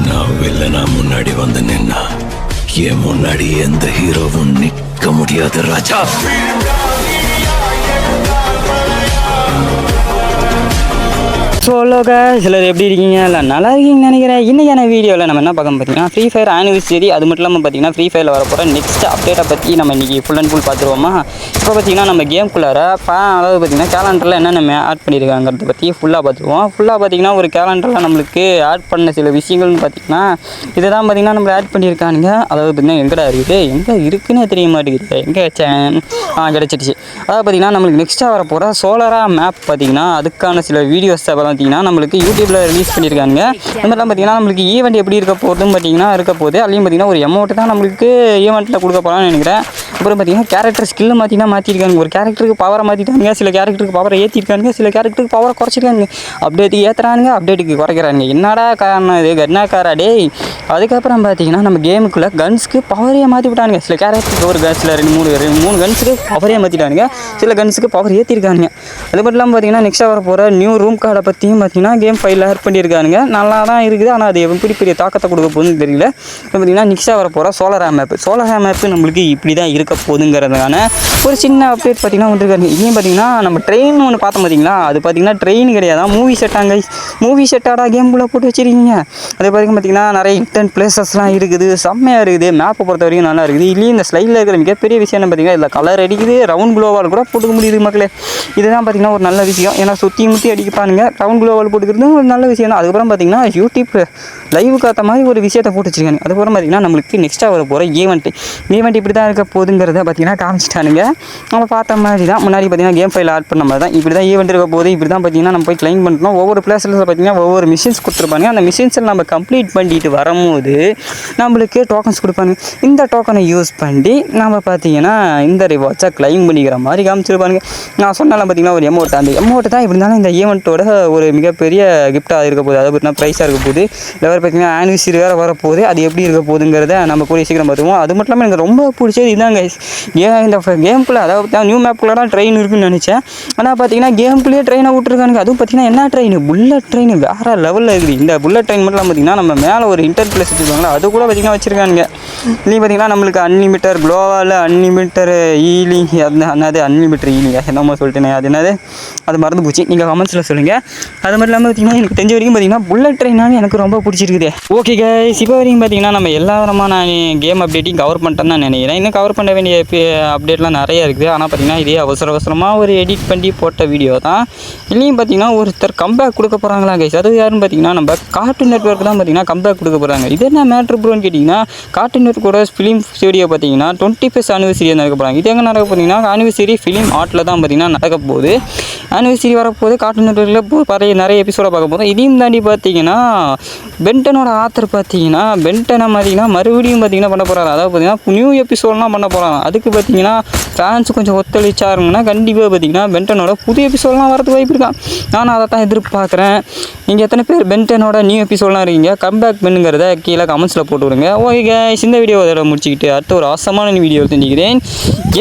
நான் வில்லனா முன்னாடி வந்து நின்னா என் முன்னாடி எந்த ஹீரோவும் நிக்க முடியாது ராஜா. சொல்லுங்க சிலர் எப்படி இருக்கீங்க? இல்லை நல்லா இருக்கீங்கன்னு நினைக்கிறேன். இன்றைக்கான வீடியோவில் நம்ம என்ன பார்க்கணும் பார்த்தீங்கன்னா ஃப்ரீ ஃபயர் ஆனிவர்சரி, அது மட்டும் இல்லாமல் பார்த்தீங்கன்னா ஃப்ரீ ஃபயரில் வரப்போகிற நெக்ஸ்ட் அப்டேட்டை பற்றி நம்ம இன்றைக்கி ஃபுல் அண்ட் ஃபுல் பார்த்துருவோமா. இப்போ பார்த்தீங்கன்னா நம்ம கேம்குள்ளார அதாவது பார்த்தீங்கன்னா கேலண்டரில் என்னென்ன ஆட் பண்ணியிருக்காங்கிறத பற்றி ஃபுல்லாக பார்த்துருவோம். ஃபுல்லாக பார்த்தீங்கன்னா ஒரு கேலண்டரில் நம்மளுக்கு ஆட் பண்ண சில விஷயங்கள்னு பார்த்தீங்கன்னா இதை தான் பார்த்தீங்கன்னா நம்ம ஆட் பண்ணியிருக்கானுங்க. அதாவது பார்த்தீங்கன்னா எங்கடா இருக்குது, எங்கே இருக்குன்னு தெரிய மாட்டேங்குது, எங்கே வச்சேன் கிடச்சிடுச்சு. அதாவது பார்த்தீங்கன்னா நம்மளுக்கு நெக்ஸ்ட்டாக வரப்போகிற சோலாரா மேப் பார்த்தீங்கன்னா அதுக்கான சில வீடியோஸ் பார்த்தீங்கன்னா நம்மளுக்கு யூடியூப்ல ரிலீஸ் பண்ணியிருக்காங்க. அந்த மாதிரிலாம் பார்த்தீங்கன்னா நம்மளுக்கு ஈவெண்ட் எப்படி இருக்க போகுதுன்னு பார்த்தீங்கன்னா இருக்க போகுது. அதுலேயும் பார்த்தீங்கன்னா ஒரு அமௌண்ட் தான் நம்மளுக்கு ஈவெண்ட்டில் கொடுக்க போகிறான்னு நினைக்கிறேன். அப்புறம் பார்த்தீங்கன்னா கேரக்டர் ஸ்கில்லை பார்த்தீங்கன்னா மாற்றிருக்காங்க. ஒரு கேரக்டருக்கு பவரை மாற்றிட்டாங்க, சில கேரக்டருக்கு பவரை ஏற்றிருக்காங்க, சில கேரக்டருக்கு பவரை குறைச்சிருக்காங்க. அப்டேட்டுக்கு ஏற்றுறானுங்க, அப்டேட்டுக்கு குறைக்கிறாங்க. என்னடா காரணம் இது, என்ன காரா டே. அதுக்கப்புறம் பார்த்தீங்கன்னா நம்ம கேமுக்குள்ளே கன்ஸுக்கு பவரையே மாற்றி விட்டானுங்க. சில கேரக்டருக்கு ஒரு கன்ஸில் மூணு கன்ஸுக்கு பவரையே மாற்றிட்டானுங்க, சில கன்ஸுக்கு பவர் ஏற்றிருக்கானுங்க. அது மட்டும் இல்லாமல் பார்த்தீங்கன்னா நெக்ஸ்ட்டாக வர போகிற நியூ ரூம் கார்டை பற்றியும் பார்த்தீங்கன்னா கேம் ஃபைலில் ஆட் பண்ணியிருக்கானுங்க. நல்லா தான் இருக்குது, ஆனால் அது எப்படி பெரிய தாக்கத்தை கொடுக்க போகுதுன்னு தெரியல. பார்த்தீங்கன்னா நெக்ஸ்ட்டாக வர போகிற சோலாரா மேப்பு நம்மளுக்கு இப்படி தான் இருக்க போகுதுங்கிறதுக்கான ஒரு சின்ன அப்டேட் பார்த்தீங்கன்னா வந்துருக்காங்க. இங்கேயும் பார்த்தீங்கன்னா நம்ம ட்ரெயின் ஒன்று பார்த்தோம் பார்த்தீங்களா, அது பார்த்தீங்கன்னா ட்ரெயின் கிடையாது, மூவி செட்டாங்க. மூவி செட்டாடா கேம்குள்ளே போட்டு வச்சுருக்கீங்க. அதே பார்த்தீங்கன்னா நிறைய இன்டென்ட் பிளேசஸ்லாம் இருக்குது, செம்மையாக இருக்குது. மேப்பை பொறுத்த வரைக்கும் நல்லா இருக்குது. இல்லையும் இந்த ஸ்லைடில் இருக்கிற மிகப்பெரிய விஷயம் என்ன பார்த்தீங்கன்னா இதில் கலர் அடிக்குது, ரவுண்ட் குளோவால் கூட போட்டுக்க முடியுது மக்களே. இதுதான் பார்த்தீங்கன்னா ஒரு நல்ல விஷயம். ஏன்னா சுற்றி முற்றி அடிப்பானுங்க, ரவுண்ட் குளோவால் போட்டுக்கிறது ஒரு நல்ல விஷயம் தான். அதுக்கப்புறம் பார்த்தீங்கன்னா யூடியூப் லைவ் காத்த மாதிரி ஒரு விஷயத்தை போட்டு வச்சுருக்காங்க. அதுக்கப்புறம் பார்த்தீங்கன்னா நம்மளுக்கு நெக்ஸ்ட்டாக வர போகிற ஈவெண்ட் இப்படி தான் இருக்க போகுதுங்கிறத பார்த்தீங்கன்னா காமிச்சிட்டானுங்க. நம்ம பார்த்த மாதிரி தான் முன்னாடி பார்த்தீங்கன்னா கேம் ஃபைல் ஆட் பண்ண மாதிரி தான் இப்படி தான் ஈவெண்ட் இருக்க போகுது. இப்படி தான் பார்த்தீங்கன்னா நம்ம போய் கிளைம் பண்ணுறோம். ஒவ்வொரு பிளேஸில் பார்த்தீங்கன்னா ஒவ்வொரு மிஷின்ஸ் கொடுத்துருப்பாங்க. அந்த மிஷின்ஸில் நம்ம கம்ப்ளீட் பண்ணிட்டு வரும்போது நம்மளுக்கு டோக்கன்ஸ் கொடுப்பாங்க. இந்த டோக்கனை யூஸ் பண்ணி நம்ம பார்த்தீங்கன்னா இந்த ரிவார்ட்ஸை கிளைம் பண்ணிக்கிற மாதிரி காமிச்சிருப்பாங்க. நான் சொன்னாலும் பார்த்தீங்கன்னா ஒரு அமௌண்ட், அந்த அமௌண்ட் தான் இப்படி இருந்தாலும் இந்த ஈவெண்ட்டோட ஒரு மிகப்பெரிய கிஃப்ட்டாக இருக்க போகுது. அதாவது பார்த்தீங்கன்னா ப்ரைஸாக இருக்க போகுது. இல்லை வேறு பார்த்தீங்கன்னா ஆனிவர்சரி வேறு வரப்போகுது. அது எப்படி இருக்க போகுதுங்கிறத நம்ம கூடிய சீக்கிரம் பார்த்துருவோம். அது மட்டும் இல்லாமல் எனக்கு ரொம்ப பிடிச்சது இதாங்க, இந்த கேம்குள்ளே அதாவது நியூ மேப்புக்குள்ளே தான் ட்ரெயின் இருக்குன்னு நினச்சேன். ஆனால் பார்த்தீங்கன்னா கேம்குள்ளேயே ட்ரெயினை விட்டுருக்கானுங்க. அதுவும் பார்த்தீங்கன்னா என்ன ட்ரெயின், புல்லட் ட்ரெயின் வேறு லெவலில் இருக்குது. இந்த புல்லட் ட்ரெயின் மட்டும் பார்த்தீங்கன்னா நம்ம மேலே ஒரு இன்டர் பிளேஸ் வச்சுருக்காங்களா, அது கூட பார்த்தீங்கன்னா வச்சுருக்கானுங்க. இல்லையும் பார்த்தீங்கன்னா நம்மளுக்கு அன்லிமிட்டர் க்ளோவால் அன்லிமிட்டர் ஈலிங், என்னது அன்லிமிட்டர் ஈலிங்க என்னமோ சொல்லிட்டேனே, அது என்னது அது மறந்து போச்சு, நீங்கள் கமெண்ட்ஸில் சொல்லுங்கள். அது மட்டும் இல்லாமல் பார்த்தீங்கன்னா எனக்கு தெரிஞ்ச வரைக்கும் பார்த்தீங்கன்னா புல்லட் ட்ரெயினாலும் எனக்கு ரொம்ப பிடிச்சிருக்குது. ஓகே கைஸ், இப்போ வரைக்கும் பார்த்தீங்கன்னா நம்ம எல்லா விதமான கேம் அப்டேட்டையும் கவர் பண்ணிட்டேன்னு தான் நினைக்கிறேன். இன்னும் கவர் பண்ண வேண்டிய அப்டேட்லாம் நிறைய இருக்குது. ஆனால் பார்த்தீங்கன்னா இதே அவசரமாக ஒரு எடிட் பண்ணி போட்ட வீடியோ தான். இல்லையும் பார்த்தீங்கன்னா ஒருத்தர் கம்பேக் கொடுக்க போகிறாங்களா கைஸ், அது யாருன்னு பார்த்தீங்கன்னா நம்ம கார்ட்டூன் நெட்வொர்க் தான் பார்த்தீங்கன்னா கம்பேக் கொடுக்க போகிறாங்க. இது என்ன மேட்ரு ப்ரோன்னு கேட்டிங்கன்னா கார்ட்டூன் நெட்வொர்க்கோட ஃபிலிம் ஸ்டுடியோ பார்த்தீங்கன்னா 25th ஆனிவர்சரி நடக்க போகிறாங்க. இது எங்கே நடக்க போகிறீங்கன்னா ஆனிவர்சரி ஃபிலிம் ஆர்ட்டில் தான் பார்த்தீங்கன்னா நடக்க போகுது. ஆனிவர்சரி வரப்போது கார்ட்டூன் நெட்வொர்க்கில் நிறைய எபிசோட பார்க்க போகிறோம். இதையும் தாண்டி பார்த்தீங்கன்னா பென்டனோட ஆத்தர் பார்த்தீங்கன்னா பென்டனை பார்த்தீங்கன்னா மறுபடியும் பார்த்தீங்கன்னா பண்ண போகிறாரு. அதாவது பார்த்தீங்கன்னா நியூ எபிசோடெலாம் பண்ண போகிறாங்க. அதுக்கு பார்த்தீங்கன்னா ஃபேன்ஸ் கொஞ்சம் ஒத்துழைச்சாருங்கன்னா கண்டிப்பாக பார்த்தீங்கன்னா பென்டனோட புது எபிசோடெலாம் வரதுக்கு வாய்ப்பு இருக்கான். நானும் அதை தான் எதிர்பார்க்குறேன். நீங்கள் எத்தனை பேர் பென்டனோட நியூ எபிசோடெலாம் இருக்கீங்க, கம்பேக் பண்ணுங்கிறத கீழே கமெண்ட்ஸில் போட்டு விடுங்க. ஓகே கைஸ், இந்த வீடியோ அதோட முடிச்சுக்கிட்டு அடுத்த ஒரு அவசரமான வீடியோ செஞ்சுக்கிறேன்.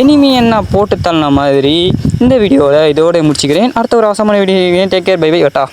எனிமி என்ன போட்டு தள்ளின மாதிரி இந்த வீடியோவில் இதோட முடிச்சுக்கிறேன். அடுத்த ஒரு அவசரமான video. Take care, bye bye, வட்டா.